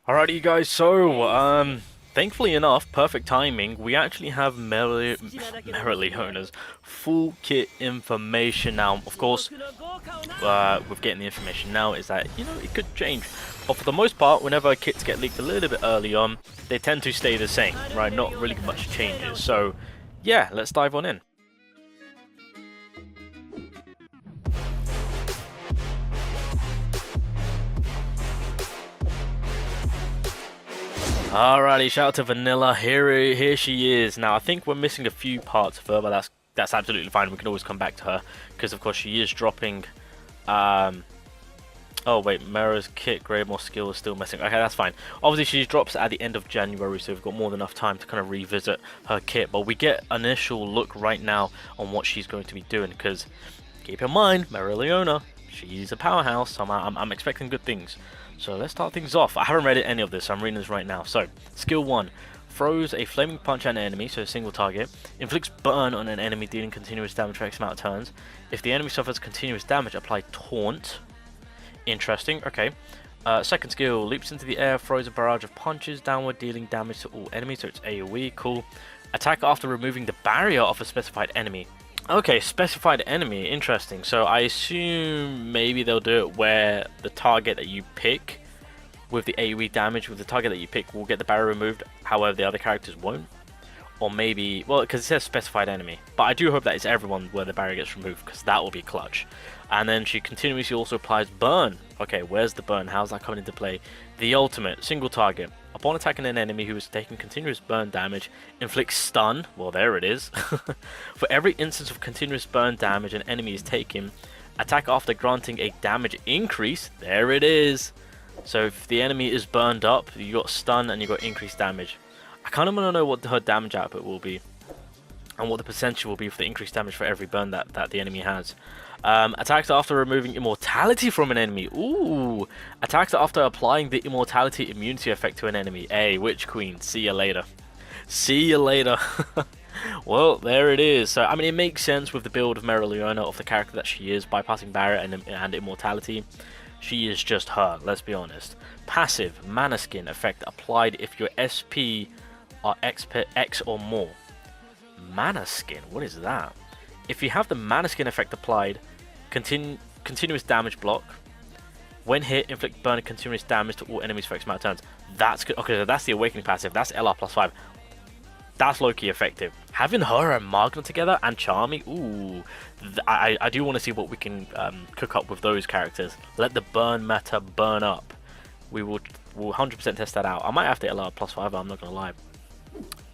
Alrighty, you guys. So, thankfully enough, perfect timing. We actually have Mereoleona's full kit information now. Of course, with getting the information now is that it could change, but for the most part, whenever kits get leaked a little bit early on, they tend to stay the same, right? Not really much changes. So, yeah, let's dive on in. Alrighty, shout out to Vanilla. Here she is. Now, I think we're missing a few parts of her, but that's absolutely fine. We can always come back to her because, of course, she is dropping. Oh wait, Mara's kit, grade more skill is still missing. Okay, that's fine. Obviously, she drops at the end of January, so we've got more than enough time to kind of revisit her kit. But we get an initial look right now on what she's going to be doing. Because keep in mind, Mereoleona, she's a powerhouse. So I'm expecting good things. So let's start things off. I haven't read any of this, so I'm reading this right now. So, skill 1. Throws a flaming punch at an enemy, so a single target. Inflicts burn on an enemy, dealing continuous damage for X amount of turns. If the enemy suffers continuous damage, apply taunt. Interesting, okay. Second skill, leaps into the air, throws a barrage of punches downward, dealing damage to all enemies, so it's AoE, cool. Attack after removing the barrier of a specified enemy. Okay, specified enemy, interesting. So I assume maybe they'll do it where the target that you pick with the AoE damage with the target that you pick will get the barrier removed, however the other characters won't. Or maybe, well, because it says specified enemy. But I do hope that it's everyone where the barrier gets removed, because that will be clutch. And then she continuously also applies burn. Okay, where's the burn? How's that coming into play? The ultimate, single target. Upon attacking an enemy who is taking continuous burn damage, inflicts stun. Well, there it is. For every instance of continuous burn damage an enemy is taking, attack after granting a damage increase. There it is. So if the enemy is burned up, you got stun and you got increased damage. I kind of want to know what her damage output will be, and what the percentage will be for the increased damage for every burn that the enemy has. Attacks after removing immortality from an enemy. Ooh! Attacks after applying the immortality immunity effect to an enemy. Hey, Witch Queen, see you later. See you later. Well, there it is. So, I mean, it makes sense with the build of Mereoleona, of the character that she is, bypassing barrier and immortality. She is just her, let's be honest. Passive, mana skin effect applied if your SP are X or more. Mana skin, what is that? If you have the mana skin effect applied, continuous damage block. When hit, inflict burn continuous damage to all enemies for X amount of turns. That's good. Okay, so that's the awakening passive. That's LR plus 5. That's low-key effective. Having her and Magna together and Charmy, ooh, I do want to see what we can cook up with those characters. Let the burn meta burn up. We'll 100% test that out. I might have to LR plus 5, I'm not going to lie.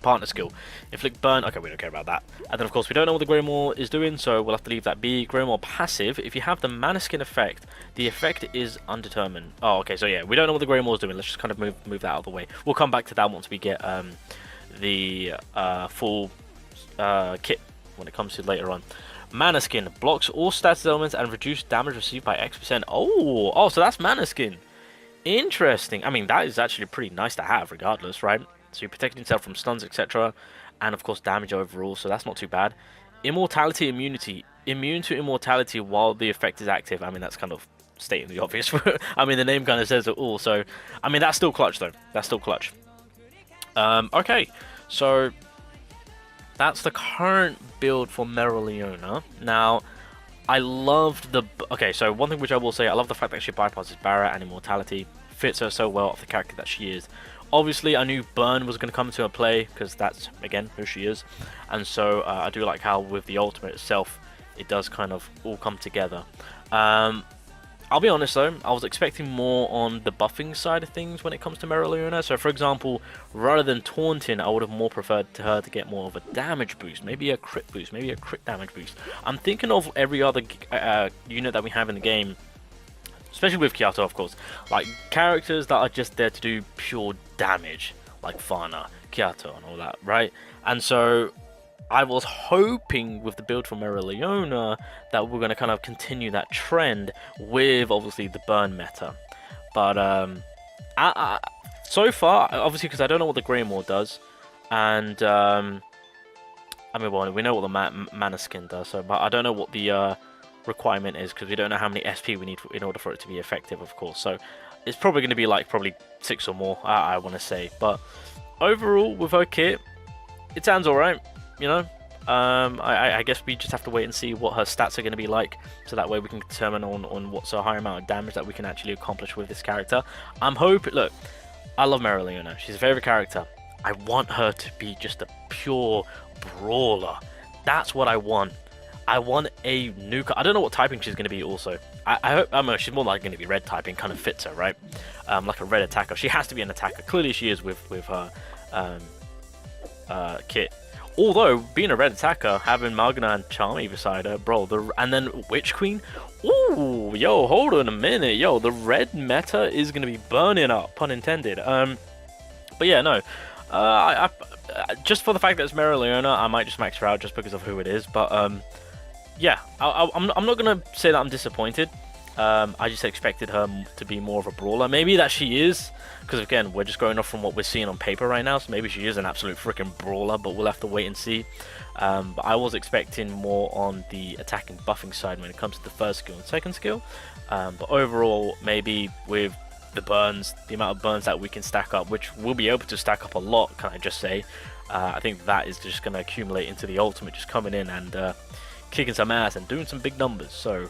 Partner skill. Inflict burn. Okay, we don't care about that. And then, of course, we don't know what the Greymoor is doing, so we'll have to leave that be. Greymoor passive. If you have the mana skin effect, the effect is undetermined. Oh, okay, so yeah, we don't know what the Greymoor is doing. Let's just kind of move that out of the way. We'll come back to that once we get the full kit when it comes to later on. Mana skin. Blocks all status elements and reduce damage received by X%. Oh, so that's mana skin. Interesting. I mean, that is actually pretty nice to have regardless, right? So you're protecting yourself from stuns, etc. And of course damage overall, so that's not too bad. Immortality immunity. Immune to immortality while the effect is active. I mean, that's kind of stating the obvious. I mean, the name kind of says it all. So, I mean, that's still clutch though. That's still clutch. Okay, so that's the current build for Mereoleona. Now, I loved the... Okay, so one thing which I will say, I love the fact that she bypasses barrier and immortality. Fits her so well off the character that she is. Obviously, I knew burn was going to come into her play, because that's, again, who she is. And so, I do like how with the ultimate itself, it does kind of all come together. I'll be honest though, I was expecting more on the buffing side of things when it comes to Mereoleona. So for example, rather than taunting, I would have more preferred to her to get more of a damage boost, maybe a crit boost, maybe a crit damage boost. I'm thinking of every other unit that we have in the game, especially with Kyato, of course, like characters that are just there to do pure damage, like Fana, Kyato, and all that, right? And so I was hoping with the build for Mereoleona that we're going to kind of continue that trend with obviously the burn meta. But so far, obviously because I don't know what the Greymoor does, and I mean, well, we know what the mana skin does, so but I don't know what the requirement is because we don't know how many SP we need in order for it to be effective, of course. So it's probably going to be like probably 6 or more, I want to say. But overall, with her kit, it sounds alright, you know. I guess we just have to wait and see what her stats are going to be like, so that way we can determine on what's a higher amount of damage that we can actually accomplish with this character. I'm hoping, look, I love Mereoleona. She's a favorite character. I want her to be just a pure brawler. That's what I want. I want a new... I don't know what typing she's going to be also. I hope... I don't know, she's more likely going to be red typing. Kind of fits her, right? Like a red attacker. She has to be an attacker. Clearly she is with her kit. Although, being a red attacker, having Magna and Charmy beside her, bro, and then Witch Queen, ooh, yo, hold on a minute, yo, the red meta is going to be burning up, pun intended. But yeah, no, just for the fact that it's Mereoleona, I might just max her out just because of who it is, but, yeah, I'm not going to say that I'm disappointed. I just expected her to be more of a brawler. Maybe that she is, because again, we're just going off from what we're seeing on paper right now, so maybe she is an absolute freaking brawler, but we'll have to wait and see. But I was expecting more on the attacking buffing side when it comes to the first skill and second skill. But overall, maybe with the burns, the amount of burns that we can stack up, which we'll be able to stack up a lot, can I just say. I think that is just going to accumulate into the ultimate, just coming in and kicking some ass and doing some big numbers. So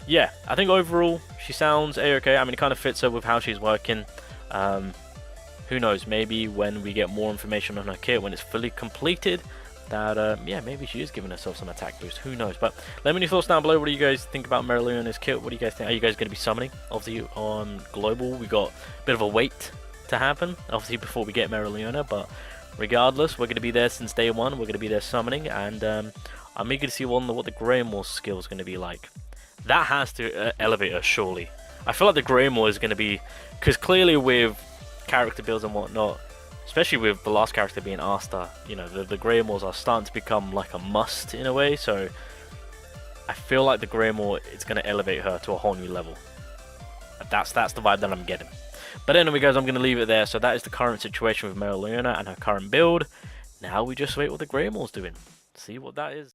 yeah, I think overall she sounds a-okay. I mean, it kind of fits her with how she's working. Who knows, maybe when we get more information on her kit, when it's fully completed, that yeah, maybe she is giving herself some attack boost. Who knows? But let me know your thoughts down below. What do you guys think about Mereoleona's kit? What do you guys think? Are you guys going to be summoning? Obviously on global we got a bit of a wait to happen, obviously, before we get Mereoleona, but regardless, we're going to be there since day one. We're going to be there summoning, and I'm eager to see what the Greymore skill is going to be like. That has to elevate her, surely. I feel like the Greymore is going to be... Because clearly with character builds and whatnot, especially with the last character being Asta, you know, the Greymores are starting to become like a must in a way, so I feel like the Greymore is going to elevate her to a whole new level. That's the vibe that I'm getting. But anyway, guys, I'm going to leave it there. So that is the current situation with Mereoleona and her current build. Now we just wait what the Greymore's doing. See what that is.